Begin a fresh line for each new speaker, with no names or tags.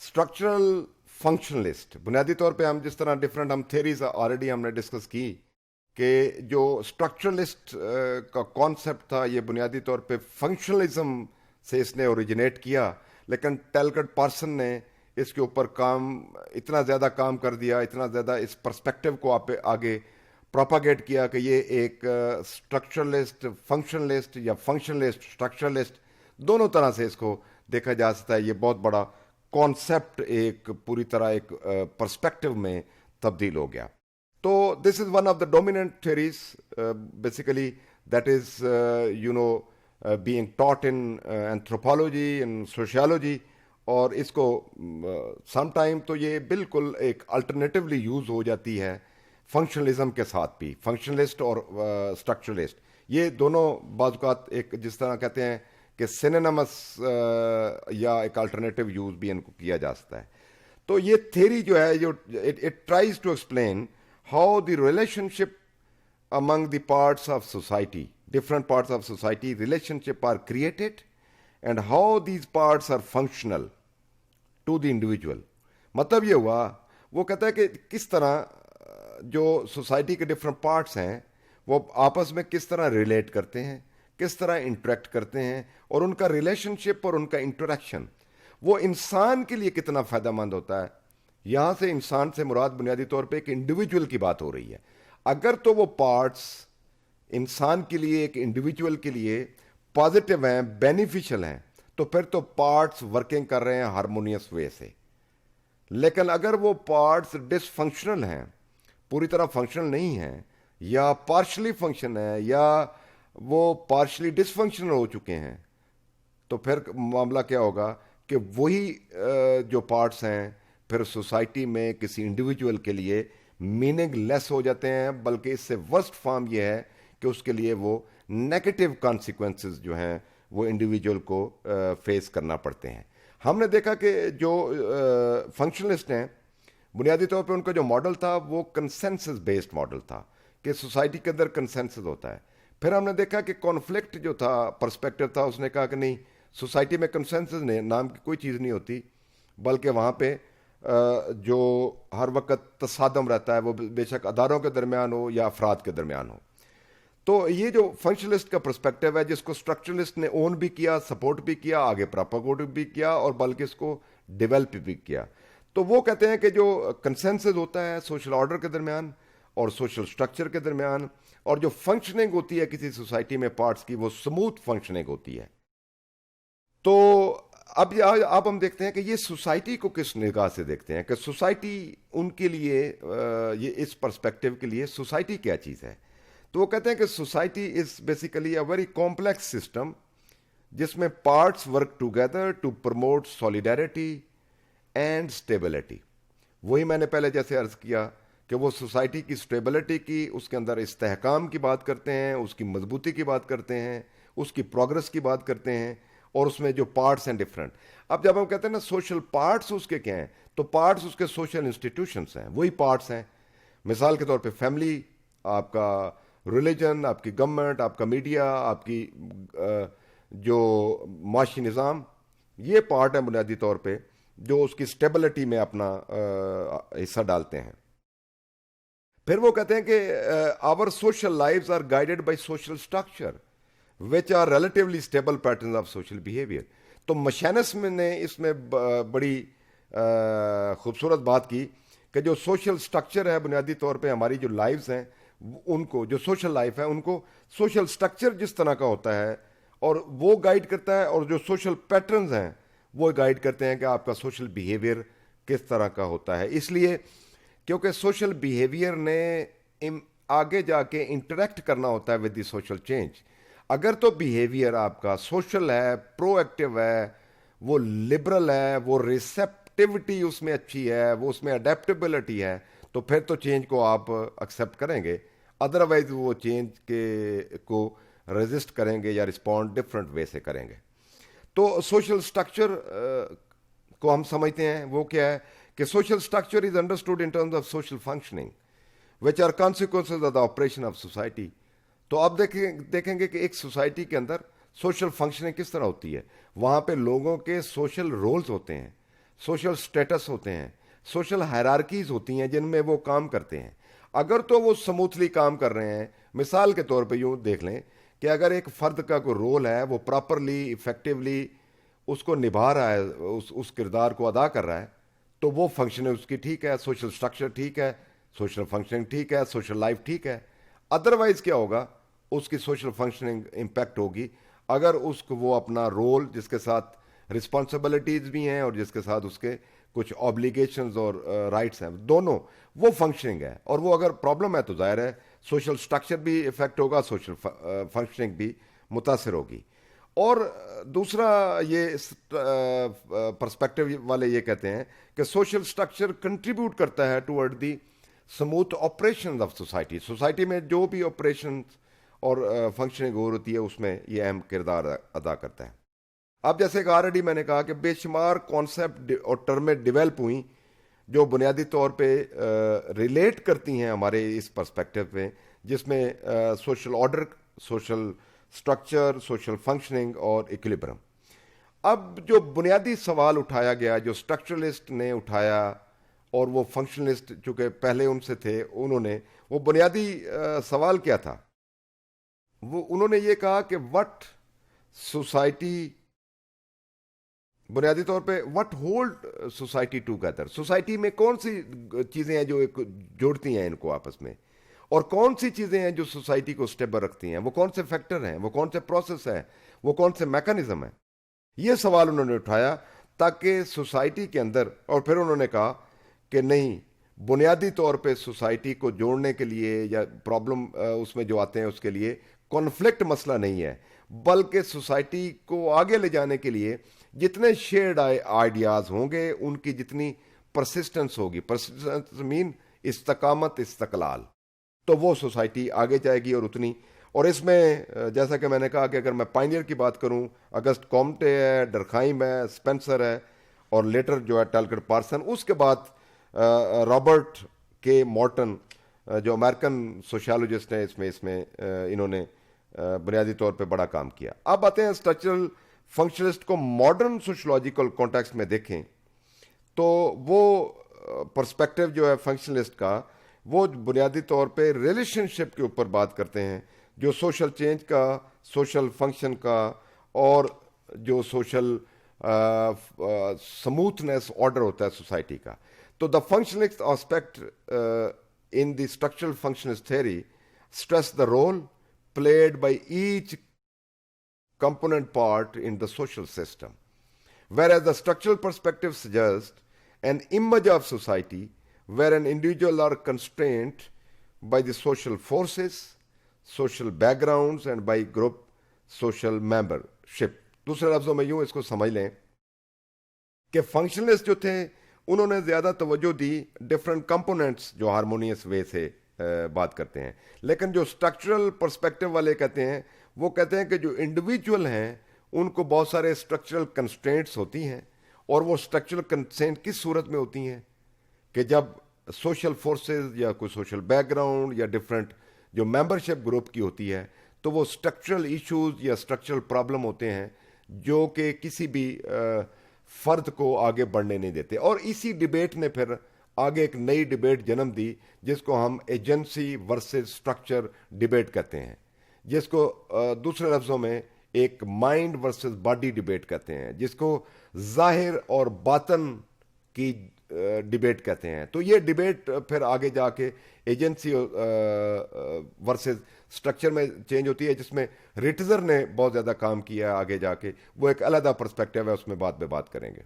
Structural functionalist. بنیادی طور پہ ہم جس طرح ڈفرینٹ ہم تھیریز آلریڈی ہم نے ڈسکس کی کہ جو اسٹرکچرلسٹ کا کانسیپٹ تھا یہ بنیادی طور پہ فنکشنلزم سے اس نے اوریجنیٹ کیا, لیکن ٹیلکٹ پارسن نے اس کے اوپر اتنا زیادہ کام کر دیا, اتنا زیادہ اس پرسپیکٹو کو آگے پروپاگیٹ کیا کہ یہ ایک اسٹرکچرلسٹ فنکشنلسٹ یا فنکشنلسٹ اسٹرکچرلسٹ دونوں طرح سے اس کو دیکھا جا سکتا ہے. یہ بہت بڑا کانسیپٹ ایک پوری طرح ایک پرسپیکٹو میں تبدیل ہو گیا. تو this is one of the dominant theories basically that is being taught in anthropology and sociology, اور اس کو سم ٹائم تو یہ بالکل ایک الٹرنیٹیولی یوز ہو جاتی ہے فنکشنلزم کے ساتھ بھی. فنکشنلسٹ اور اسٹرکچرلسٹ یہ دونوں بعض اوقات ایک جس طرح کہتے ہیں کہ سینونیمس یا ایک الٹرنیٹیو یوز بھی ان کو کیا جا سکتا ہے. تو یہ تھیری جو ہے it tries to explain how the relationship among the parts of society, different parts of society, relationship are created and how these parts are functional to the individual. مطلب یہ ہوا, وہ کہتا ہے کہ کس طرح جو سوسائٹی کے ڈفرینٹ پارٹس ہیں وہ آپس میں کس طرح ریلیٹ کرتے ہیں, کس طرح انٹریکٹ کرتے ہیں, اور ان کا ریلیشن شپ اور ان کا انٹریکشن وہ انسان کے لیے کتنا فائدہ مند ہوتا ہے. یہاں سے انسان سے مراد بنیادی طور پہ ایک انڈیویجول کی بات ہو رہی ہے. اگر تو وہ پارٹس انسان کے لیے ایک انڈیویجول کے لیے پازیٹیو ہیں, بینیفیشل ہیں, تو پھر تو پارٹس ورکنگ کر رہے ہیں ہارمونیس وے سے. لیکن اگر وہ پارٹس ڈس فنکشنل ہیں, پوری طرح فنکشنل نہیں ہیں, یا پارشلی فنکشن ہے, یا وہ پارشلی ڈس فنکشنل ہو چکے ہیں, تو پھر معاملہ کیا ہوگا کہ وہی جو پارٹس ہیں پھر سوسائٹی میں کسی انڈیویجول کے لیے میننگ لیس ہو جاتے ہیں, بلکہ اس سے ورسٹ فارم یہ ہے کہ اس کے لیے وہ نیگیٹو کانسیکوینسز جو ہیں وہ انڈیویجول کو فیس کرنا پڑتے ہیں. ہم نے دیکھا کہ جو فنکشنلسٹ ہیں بنیادی طور پہ ان کا جو ماڈل تھا وہ کنسنسس بیسڈ ماڈل تھا کہ سوسائٹی کے اندر کنسنسس ہوتا ہے. پھر ہم نے دیکھا کہ کانفلکٹ جو تھا پرسپیکٹو تھا, اس نے کہا کہ نہیں, سوسائٹی میں کنسنسس نام کی کوئی چیز نہیں ہوتی, بلکہ وہاں پہ جو ہر وقت تصادم رہتا ہے وہ بے شک اداروں کے درمیان ہو یا افراد کے درمیان ہو. تو یہ جو فنکشنلسٹ کا پرسپیکٹو ہے جس کو اسٹرکچرلسٹ نے اون بھی کیا, سپورٹ بھی کیا, آگے پراپاگیٹ بھی کیا, اور بلکہ اس کو ڈیولپ بھی کیا. تو وہ کہتے ہیں کہ جو کنسنسس ہوتا ہے سوشل آرڈر کے درمیان اور سوشل اسٹرکچر کے درمیان, اور جو فنکشننگ ہوتی ہے کسی سوسائٹی میں پارٹس کی, وہ اسموتھ فنکشننگ ہوتی ہے. تو اب ہم دیکھتے ہیں کہ یہ سوسائٹی کو کس نگاہ سے دیکھتے ہیں کہ سوسائٹی ان کے لیے یہ اس پرسپیکٹو کے لیے سوسائٹی کیا چیز ہے. تو وہ کہتے ہیں کہ society is basically a very complex system جس میں parts work together to promote solidarity and stability. وہی میں نے پہلے جیسے عرض کیا کہ وہ سوسائٹی کی اسٹیبلٹی کی, اس کے اندر استحکام کی بات کرتے ہیں, اس کی مضبوطی کی بات کرتے ہیں, اس کی پروگرس کی بات کرتے ہیں, اور اس میں جو پارٹس ہیں ڈفرینٹ. اب جب ہم کہتے ہیں نا سوشل پارٹس اس کے کیا ہیں, تو پارٹس اس کے سوشل انسٹیٹیوشنس ہیں, وہی پارٹس ہیں. مثال کے طور پہ فیملی, آپ کا ریلیجن, آپ کی گورنمنٹ, آپ کا میڈیا, آپ کی جو معاشی نظام, یہ پارٹ ہیں بنیادی طور پہ جو اس کی اسٹیبلٹی میں اپنا حصہ ڈالتے ہیں. پھر وہ کہتے ہیں کہ our social lives are guided by social structure which are relatively stable patterns of social behavior. تو مشینس نے اس میں بڑی خوبصورت بات کی کہ جو سوشل سٹرکچر ہے بنیادی طور پہ ہماری جو لائفز ہیں ان کو, جو سوشل لائف ہے ان کو سوشل سٹرکچر جس طرح کا ہوتا ہے اور وہ گائیڈ کرتا ہے, اور جو سوشل پیٹرنز ہیں وہ گائیڈ کرتے ہیں کہ آپ کا سوشل بیہیویئر کس طرح کا ہوتا ہے. اس لیے کیونکہ سوشل بیہیویئر نے آگے جا کے انٹریکٹ کرنا ہوتا ہے ود دی سوشل چینج. اگر تو بیہیویئر آپ کا سوشل ہے, پرو ایکٹیو ہے, وہ لبرل ہے, وہ ریسیپٹیوٹی اس میں اچھی ہے, وہ اس میں اڈیپٹیبلٹی ہے, تو پھر تو چینج کو آپ ایکسیپٹ کریں گے. ادروائز وہ چینج کو ریزسٹ کریں گے یا رسپونڈ ڈفرینٹ وے سے کریں گے. تو سوشل اسٹرکچر کو ہم سمجھتے ہیں وہ کیا ہے کہ social structure is understood in terms of social functioning which are consequences of the operation of society. تو آپ دیکھیں گے کہ ایک سوسائٹی کے اندر سوشل فنکشننگ کس طرح ہوتی ہے. وہاں پہ لوگوں کے سوشل رولز ہوتے ہیں, سوشل سٹیٹس ہوتے ہیں، سوشل ہائرارکیز ہوتی ہیں جن میں وہ کام کرتے ہیں. اگر تو وہ سموتھلی کام کر رہے ہیں، مثال کے طور پہ یوں دیکھ لیں کہ اگر ایک فرد کا کوئی رول ہے، وہ پراپرلی افیکٹولی اس کو نبھا رہا ہے، اس کردار کو ادا کر رہا ہے، تو وہ فنکشن اس کی ٹھیک ہے، سوشل سٹرکچر ٹھیک ہے، سوشل فنکشننگ ٹھیک ہے، سوشل لائف ٹھیک ہے. ادروائز کیا ہوگا؟ اس کی سوشل فنکشننگ امپیکٹ ہوگی اگر اس کو وہ اپنا رول جس کے ساتھ رسپانسبلٹیز بھی ہیں اور جس کے ساتھ اس کے کچھ آبلیگیشنز اور رائٹس ہیں، دونوں وہ فنکشننگ ہے. اور وہ اگر پرابلم ہے تو ظاہر ہے سوشل سٹرکچر بھی افیکٹ ہوگا، سوشل فنکشننگ بھی متاثر ہوگی. اور دوسرا یہ پرسپیکٹو والے یہ کہتے ہیں کہ سوشل سٹرکچر کنٹریبیوٹ کرتا ہے toward the smooth operation of society. Society میں جو بھی آپریشن اور فنکشننگ ہو رہی ہے اس میں یہ اہم کردار ادا کرتا ہے. اب جیسے کہ آلریڈی میں نے کہا کہ بے شمار کانسیپٹ اور ٹرمیں ڈیولپ ہوئیں جو بنیادی طور پہ ریلیٹ کرتی ہیں ہمارے اس پرسپیکٹو میں، جس میں social order, social structure, social functioning اور ایکولیبرم. اب جو بنیادی سوال اٹھایا گیا، جو اسٹرکچرلسٹ نے اٹھایا اور وہ فنکشنلسٹ چونکہ پہلے ان سے تھے، انہوں نے وہ بنیادی سوال کیا تھا؟ وہ انہوں نے یہ کہا کہ وٹ سوسائٹی، بنیادی طور پہ what hold society together, society میں کون سی چیزیں ہیں جو ایک جوڑتی ہیں ان کو آپس میں، اور کون سی چیزیں ہیں جو سوسائٹی کو اسٹیبل رکھتی ہیں، وہ کون سے فیکٹر ہیں، وہ کون سے پروسیس ہیں، وہ کون سے میکانزم ہیں. یہ سوال انہوں نے اٹھایا تاکہ سوسائٹی کے اندر، اور پھر انہوں نے کہا کہ نہیں، بنیادی طور پہ سوسائٹی کو جوڑنے کے لیے یا پرابلم اس میں جو آتے ہیں اس کے لیے کانفلکٹ مسئلہ نہیں ہے، بلکہ سوسائٹی کو آگے لے جانے کے لیے جتنے شیئرڈ آئیڈیاز ہوں گے، ان کی جتنی پرسسٹنس ہوگی، پرسسٹنس مین استقامت، استقلال، تو وہ سوسائٹی آگے جائے گی. اور اتنی، اور اس میں جیسا کہ میں نے کہا کہ اگر میں پائنیئر کی بات کروں، اگسٹ کومٹے ہے، ڈرخائم ہے، اسپینسر ہے، اور لیٹر جو ہے ٹالکٹ پارسن، اس کے بعد رابرٹ کے مورٹن جو امریکن سوشیالوجسٹ ہیں، اس میں انہوں نے بنیادی طور پہ بڑا کام کیا. اب آتے ہیں اسٹرکچرل فنکشنلسٹ کو ماڈرن سوشولوجیکل کانٹیکسٹ میں دیکھیں تو وہ پرسپیکٹو جو ہے فنکشنلسٹ کا، وہ بنیادی طور پہ ریلیشن شپ کے اوپر بات کرتے ہیں، جو سوشل چینج کا، سوشل فنکشن کا، اور جو سوشل سموتھنس آرڈر ہوتا ہے سوسائٹی کا. تو the functionalist aspect in the structural functionalist theory stress the role played by each component part in the social system, whereas the structural perspective suggests an image of society wherein individuals are constrained by the social forces, social backgrounds and by group social membership. دوسرے لفظوں میں یوں اس کو سمجھ لیں کہ functionalist جو تھے انہوں نے زیادہ توجہ دی ڈفرینٹ کمپوننٹس جو ہارمونیس وے سے بات کرتے ہیں، لیکن جو اسٹرکچرل پرسپیکٹو والے کہتے ہیں، وہ کہتے ہیں کہ جو انڈیویجول ہیں ان کو بہت سارے اسٹرکچرل کنسٹرینٹس ہوتی ہیں، اور وہ اسٹرکچرل کنسٹرینٹ کس صورت میں ہوتی ہیں کہ جب سوشل فورسز یا کوئی سوشل بیک گراؤنڈ یا ڈفرینٹ جو ممبرشپ گروپ کی ہوتی ہے، تو وہ اسٹرکچرل ایشوز یا اسٹرکچرل پرابلم ہوتے ہیں جو کہ کسی بھی فرد کو آگے بڑھنے نہیں دیتے. اور اسی ڈیبیٹ نے پھر آگے ایک نئی ڈیبیٹ جنم دی جس کو ہم ایجنسی ورسز اسٹرکچر ڈیبیٹ کہتے ہیں، جس کو دوسرے لفظوں میں ایک مائنڈ ورسز باڈی ڈیبیٹ کہتے ہیں، جس کو ظاہر اور باطن کی ڈیبیٹ کہتے ہیں. تو یہ ڈیبیٹ پھر آگے جا کے ایجنسی ورسز اسٹرکچر میں چینج ہوتی ہے، جس میں ریٹزر نے بہت زیادہ کام کیا ہے آگے جا کے. وہ ایک علیحدہ پرسپیکٹو ہے، اس میں بعد میں بات کریں گے.